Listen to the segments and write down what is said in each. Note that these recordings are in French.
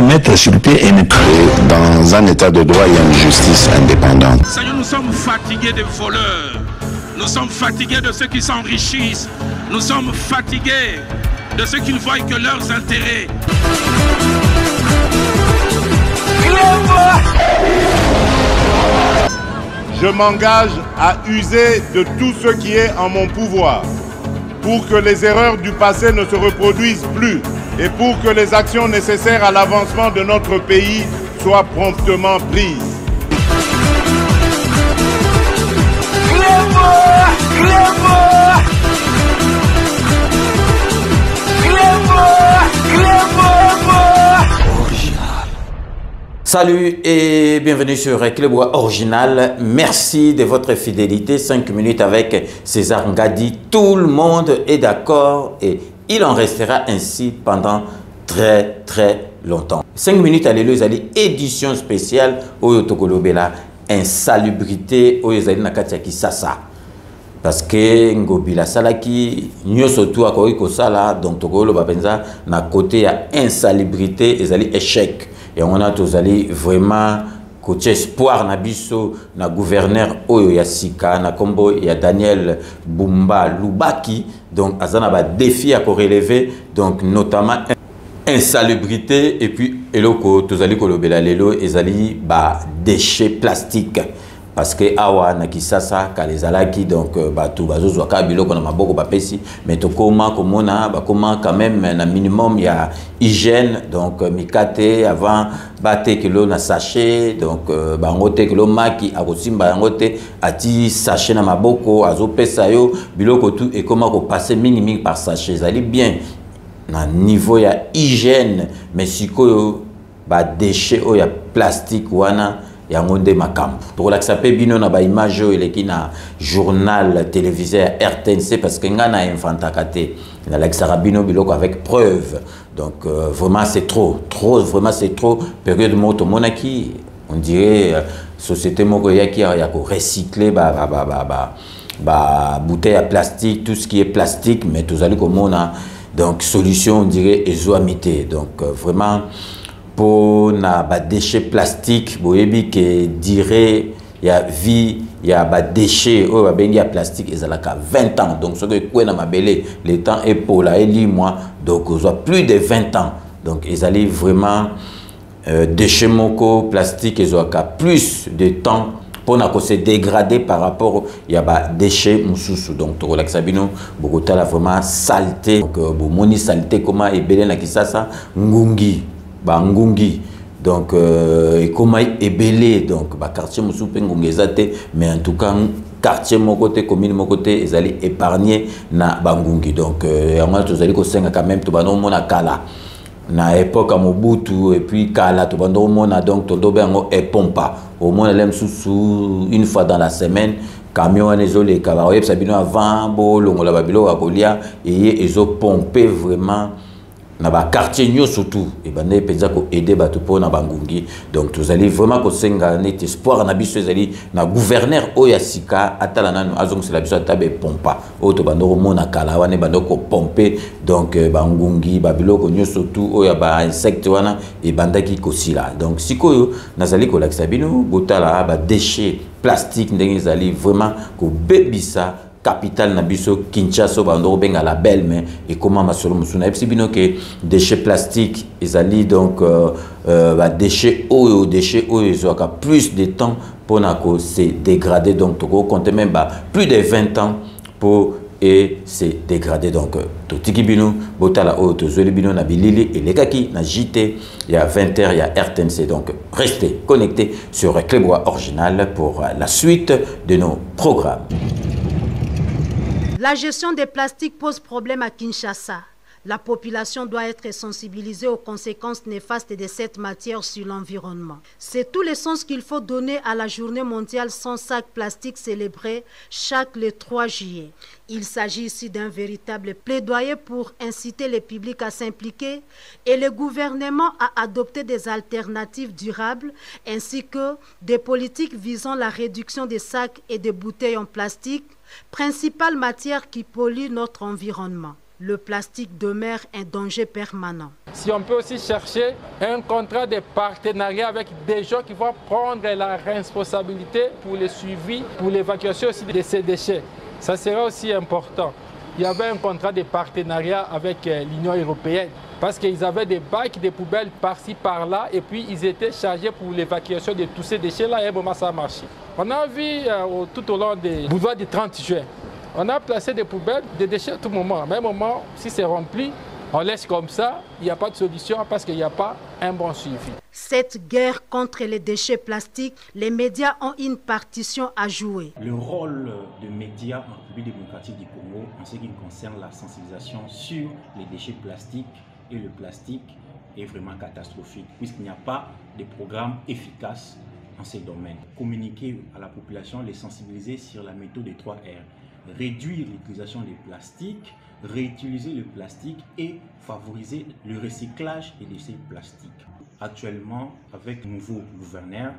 mettre sur le pied et dans un état de droit, il y a une justice indépendante. Seigneur, nous sommes fatigués des voleurs. Nous sommes fatigués de ceux qui s'enrichissent. Nous sommes fatigués de ceux qui ne voient que leurs intérêts. Je m'engage à user de tout ce qui est en mon pouvoir pour que les erreurs du passé ne se reproduisent plus et pour que les actions nécessaires à l'avancement de notre pays soient promptement prises. Salut et bienvenue sur Clébois Original. Merci de votre fidélité. 5 minutes avec César Ngadi. Tout le monde est d'accord et il en restera ainsi pendant très longtemps. 5 minutes à l'élu, édition spéciale Oyo Tokolobela, insalubrité Oyo Zali Nakatia Kisasa. Parce que Ngobila Salaki, nyoso tout a koi kosala, donc Tokolo Babenza, na côté ya insalubrité et échec. Et on a tous allé vraiment coach espoir na biso na gouverneur Oyo Yassika na kombo ya Daniel Bumba Lubaki, donc azana ba défi à relever, donc notamment insalubrité et puis eloko tous allé kolobela lelo ezali ba déchets plastiques. Parce que awa na kisasa kalizalaki donc batu bazozwa ka biloko na maboko bapesi mais to koma komona ba koma quand même na minimum ya hygiène donc mikate avant bate kilo na sachet donc bangote kilo maki akosimba yangote ati sachet na maboko azopesa yo biloko tout et comment ko passer minimum par sachet zali bien na niveau ya hygiène mais sikoyo ba déchet o ya plastique wana yangonde makambo pour l'accepter bino na ba image eleki na journal télévisé RTNC parce que ngana infantakate na l'exarabino biloko avec preuve donc vraiment c'est trop vraiment c'est trop période moto monaki on dirait société moko yaki ya ko recycler ba bouteille à plastique tout ce qui est plastique mais tous allez comme on a donc solution on dirait ezoamité donc vraiment pour na ba déchets plastiques boyebi que dirait ya vie ya ba déchets o ba bengi ya plastique ezalaka 20 ans donc ce que quoi na mabele le temps est pour la eli moi donc on soit plus de 20 ans donc ils allaient vraiment déchets moko plastique ezalaka plus de temps pour na ko se dégrader par rapport ya ba déchets mususu donc to la sabino bogota la vraiment saleté donc bomoni saleté comment ebele na kisasa ngungi bangungi donc et comment ebelé donc ba quartier musupe ngongezate mais en tout cas quartier mon côté commune mon côté ils allaient épargner na bangungi donc on tous allez ko senga quand même to bano mona kala na époque à Mobutu et puis kala to bano mona donc to do bengo e pompa au moins l'aime sous une fois dans la semaine camion désolé kabaoye sabino avant bo longola babilo akolia et ezo pomper vraiment na ba quartier nyo surtout et ben ne penza ko aider batu po na bangungi donc tous allez vraiment ko senga net espoir na biso ezali na gouverneur Oyasika atala nanu azong c'est la biso tabe pompa auto bandoko mona kala wane bandoko pomper donc bangungi babiloko nyo surtout oya ba insecte wana et bandaki ko sila donc sikoyo nazali ko lakisa bino botala ba déchets plastique ndenge ezali vraiment ko bebisa capital nabiso Kinshasa bando benga la belle mais et comment masolo musuna epsi bino que déchets plastiques ezali donc ba déchets zoaka plus de temps pour na ko se dégrader donc to compter même plus de 20 ans pour et se dégrader donc to tiki bino botala o to zoli bino na bilili et lekaki na JT il y a 20h il y a RTNC donc restez connectés sur Clébois Original pour la suite de nos programmes. La gestion des plastiques pose problème à Kinshasa. La population doit être sensibilisée aux conséquences néfastes de cette matière sur l'environnement. C'est tout le sens qu'il faut donner à la journée mondiale sans sac plastique célébrée chaque le 3 juillet. Il s'agit ici d'un véritable plaidoyer pour inciter le public à s'impliquer et le gouvernement à adopter des alternatives durables ainsi que des politiques visant la réduction des sacs et des bouteilles en plastique, principale matière qui pollue notre environnement. Le plastique demeure un danger permanent. Si on peut aussi chercher un contrat de partenariat avec des gens qui vont prendre la responsabilité pour le suivi, pour l'évacuation aussi de ces déchets. Ça sera aussi important. Il y avait un contrat de partenariat avec l'Union européenne parce qu'ils avaient des bacs de poubelles par-ci, par-là et puis ils étaient chargés pour l'évacuation de tous ces déchets-là et à un moment ça a marché. On a vu tout au long des boulevards du 30 juin, on a placé des poubelles, des déchets à tout moment. À un moment, si c'est rempli, on laisse comme ça, il n'y a pas de solution parce qu'il n'y a pas un bon suivi. Cette guerre contre les déchets plastiques, les médias ont une partition à jouer. Le rôle des médias en République démocratique du Congo en ce qui concerne la sensibilisation sur les déchets plastiques et le plastique est vraiment catastrophique puisqu'il n'y a pas de programme efficace en ces domaines. Communiquer à la population, les sensibiliser sur la méthode des 3 R. Réduire l'utilisation des plastiques, réutiliser le plastique et favoriser le recyclage de ces plastiques. Actuellement, avec le nouveau gouverneur,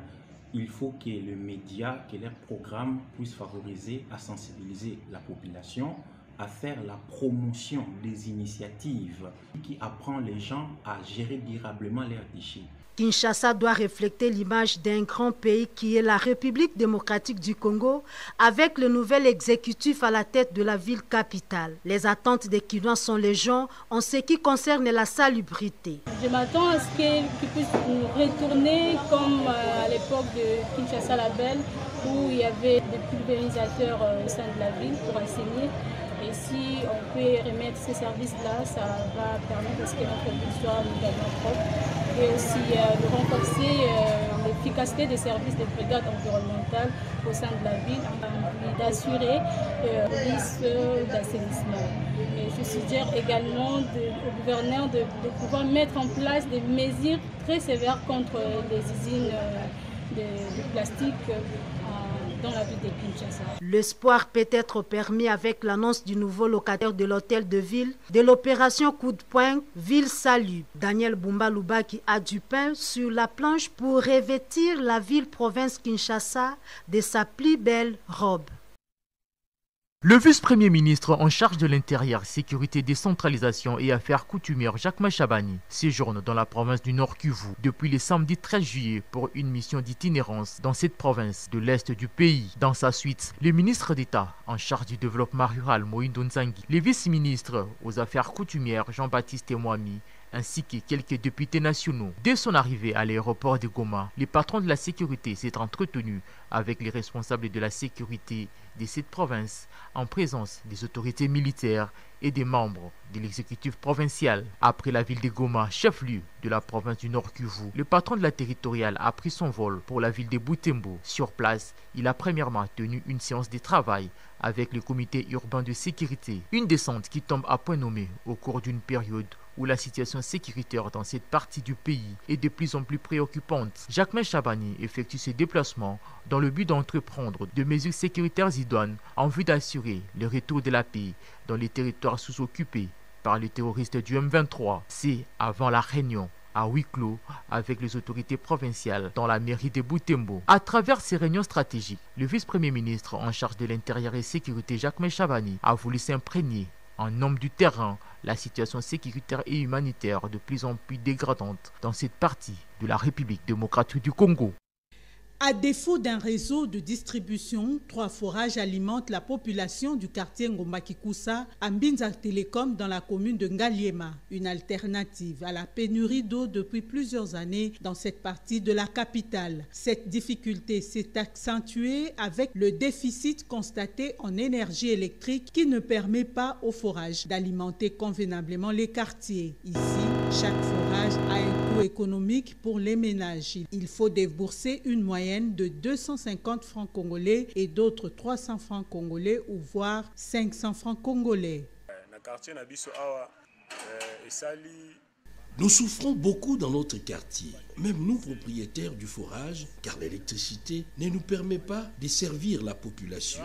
il faut que les médias, que leurs programmes puissent favoriser à sensibiliser la population, à faire la promotion des initiatives qui apprennent les gens à gérer durablement leurs déchets. Kinshasa doit refléter l'image d'un grand pays qui est la République démocratique du Congo, avec le nouvel exécutif à la tête de la ville capitale. Les attentes des Kinois sont légion en ce qui concerne la salubrité. Je m'attends à ce qu'ils puissent retourner comme à l'époque de Kinshasa la Belle, où il y avait des pulvérisateurs au sein de la ville pour assainir. Et si on peut remettre ces services-là, ça va permettre à ce que notre ville soit nouvellement propre. Et aussi de renforcer l'efficacité des services de brigade environnementale au sein de la ville, d'assurer police d'assainissement. Et je suggère également au gouverneur de pouvoir mettre en place des mesures très sévères contre les usines de plastique dans la ville de Kinshasa. L'espoir peut être permis avec l'annonce du nouveau locataire de l'hôtel de ville de l'opération Coup de poing Ville Salut. Daniel Bumbaluba qui a du pain sur la planche pour revêtir la ville-province Kinshasa de sa plus belle robe. Le vice-premier ministre en charge de l'intérieur, sécurité, décentralisation et affaires coutumières Jacques Machabani séjourne dans la province du Nord Kivu depuis le samedi 13 juillet pour une mission d'itinérance dans cette province de l'Est du pays. Dans sa suite, le ministre d'État en charge du développement rural Moïndo Nzangi, les vice-ministres aux affaires coutumières Jean-Baptiste Mwami, ainsi que quelques députés nationaux. Dès son arrivée à l'aéroport de Goma, le patron de la sécurité s'est entretenu avec les responsables de la sécurité de cette province en présence des autorités militaires et des membres de l'exécutif provincial. Après la ville de Goma, chef-lieu de la province du Nord Kivu, le patron de la territoriale a pris son vol pour la ville de Butembo. Sur place, il a premièrement tenu une séance de travail avec le comité urbain de sécurité. Une descente qui tombe à point nommé au cours d'une période où la situation sécuritaire dans cette partie du pays est de plus en plus préoccupante. Jacques Machabani effectue ses déplacements dans le but d'entreprendre de mesures sécuritaires idoines en vue d'assurer le retour de la paix dans les territoires sous-occupés par les terroristes du M23. C'est avant la réunion à huis clos avec les autorités provinciales dans la mairie de Butembo. À travers ces réunions stratégiques, le vice-premier ministre en charge de l'intérieur et sécurité Jacques Machabani a voulu s'imprégner en homme du terrain la situation sécuritaire et humanitaire de plus en plus dégradante dans cette partie de la République démocratique du Congo. À défaut d'un réseau de distribution, 3 forages alimentent la population du quartier Ngomba-Kikusa à Mbinza Télécom dans la commune de Ngaliema, une alternative à la pénurie d'eau depuis plusieurs années dans cette partie de la capitale. Cette difficulté s'est accentuée avec le déficit constaté en énergie électrique qui ne permet pas aux forages d'alimenter convenablement les quartiers. Ici, chaque forage a un coût économique pour les ménages. Il faut débourser une moyenne de 250 francs congolais et d'autres 300 francs congolais ou voire 500 francs congolais. Nous souffrons beaucoup dans notre quartier, même nous propriétaires du forage, car l'électricité ne nous permet pas de servir la population.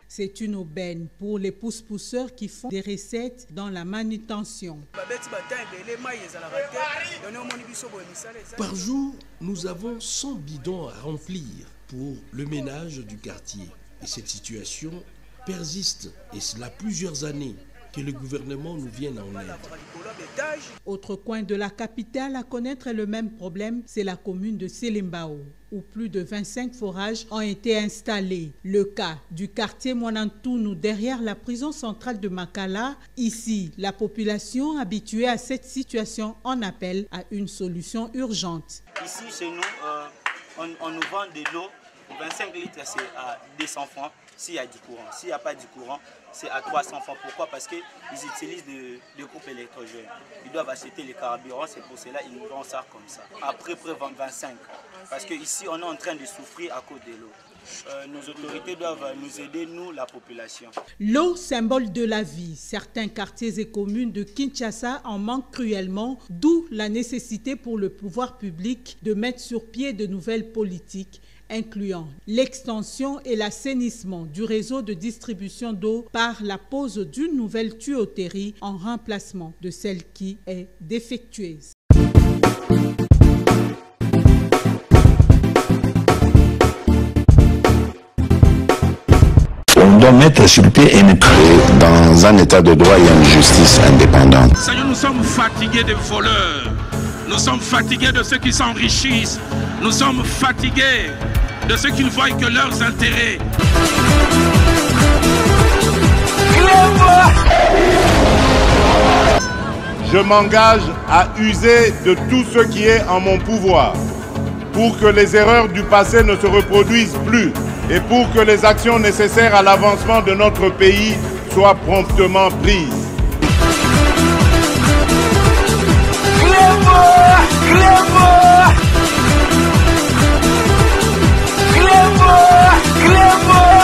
C'est une aubaine pour les pousse-pousseurs qui font des recettes dans la manutention. Par jour, nous avons 100 bidons à remplir pour le ménage du quartier. Et cette situation persiste, et cela plusieurs années, que le gouvernement nous vienne en aide. Autre coin de la capitale à connaître le même problème, c'est la commune de Selembao, où plus de 25 forages ont été installés. Le cas du quartier Mwanantounou derrière la prison centrale de Makala. Ici, la population habituée à cette situation en appelle à une solution urgente. Ici, chez nous, on nous vend de l'eau. 25 litres, c'est à 200 francs s'il y a du courant. S'il n'y a pas du courant, c'est à 300 francs. Pourquoi? Parce qu'ils utilisent des groupes électrogènes. Ils doivent acheter les carburants, c'est pour cela qu'ils nous vendent ça comme ça. Après 25. Parce qu'ici, on est en train de souffrir à cause de l'eau. Nos autorités doivent nous aider, nous, la population. L'eau, symbole de la vie. Certains quartiers et communes de Kinshasa en manquent cruellement, d'où la nécessité pour le pouvoir public de mettre sur pied de nouvelles politiques, incluant l'extension et l'assainissement du réseau de distribution d'eau par la pose d'une nouvelle tuyauterie en remplacement de celle qui est défectueuse. On doit mettre sur pied et créer dans un état de droit et une justice indépendante. Seigneur, nous sommes fatigués des voleurs. Nous sommes fatigués de ceux qui s'enrichissent. Nous sommes fatigués de ceux qui ne voient que leurs intérêts. Je m'engage à user de tout ce qui est en mon pouvoir pour que les erreurs du passé ne se reproduisent plus et pour que les actions nécessaires à l'avancement de notre pays soient promptement prises. Clément